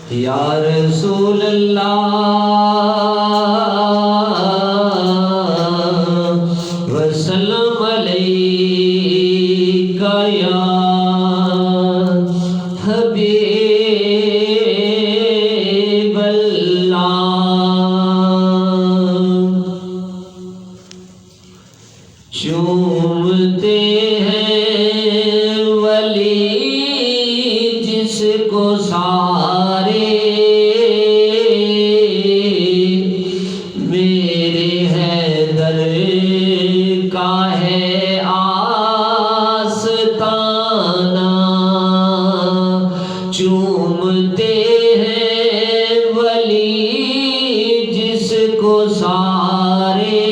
یا رسول اللہ وسلم علیکہ یا حبیب اللہ۔ چومتے ہیں ولی جس کو سارے، میرے حیدر کا ہے آستانہ۔ چومتے ہیں ولی جس کو سارے،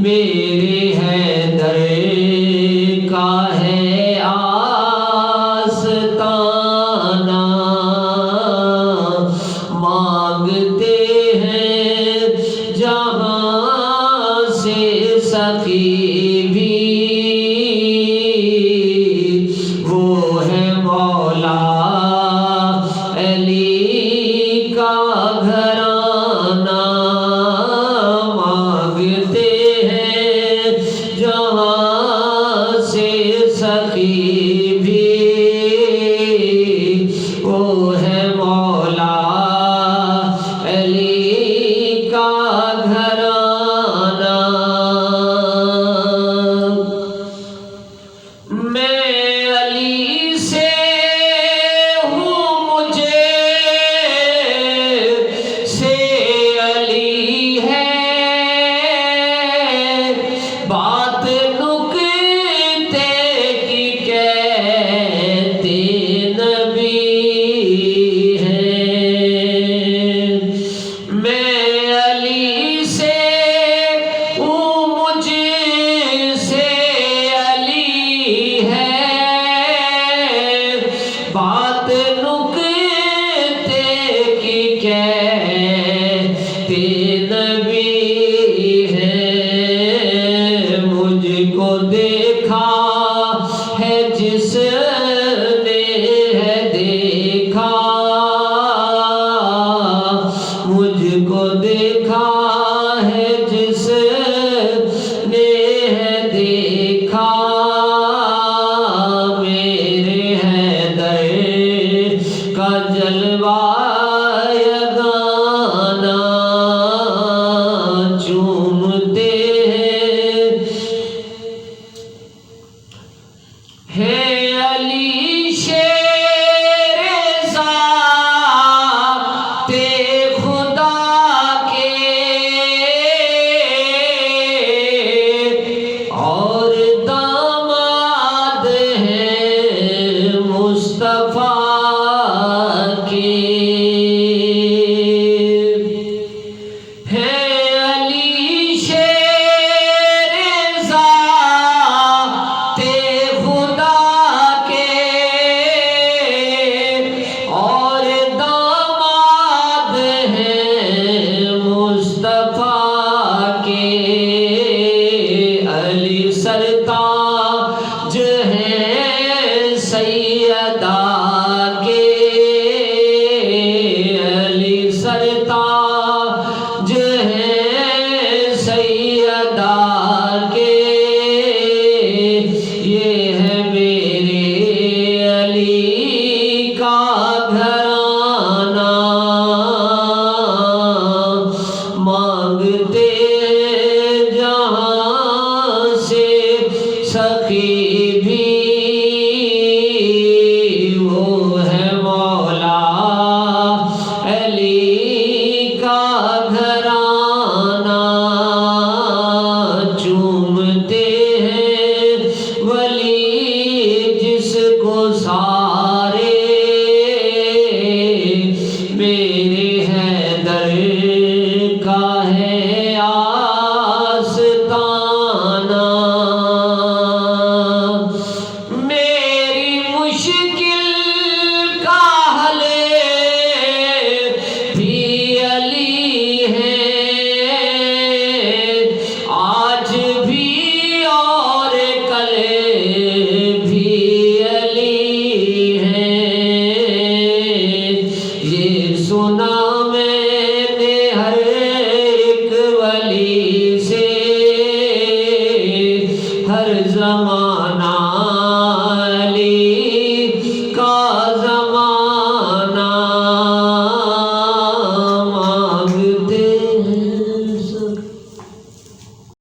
میرے حیدر کا ہے آستانہ۔ مانگتے ہیں جہاں سے سخی بھی، وہ ہے مولا علی کا گھرانہ۔ مانگتے ہیں جہاں سے سخی بھی، وہ ہے مولا علی کا گھرانہ۔ میں علی سے ہوں، مجھے سے علی ہے، بات نکتے کی کہتے نبی ہیں۔ میں علی سے ہوں، مجھے سے علی ہے، بات نکتے کی کہتے نبی ہیں۔ مجھ کو دیکھا ہے جس نے ہے دیکھا، مجھ کو دیکھا ہے جس نے ہے دیکھا، میرے حیدر کا جلوہ یگانہ۔ چومتے ہیں علی شیر ذات خدا کے، اور داماد ہیں مصطفیٰ کے۔ ہیں علی شیر ذات خدا کے، اور داماد ہیں مصطفیٰ کے۔ علی سرتاج ہیں سیدہ کے، علی سرتاج ہیں سیدہ کے، یہ ہے میرے علی کا گھرانہ۔ مانگتے جہاں سے سخی بھی، وہ ہے مولا علی کا گھرانہ۔ چومتے ہیں ولی جس کو سارے، میرے حیدر کا ہے آستانہ۔ میری مشکل کا حل بھی علی ہے، آج بھی اور کل بھی علی ہے۔ ہر زمانہ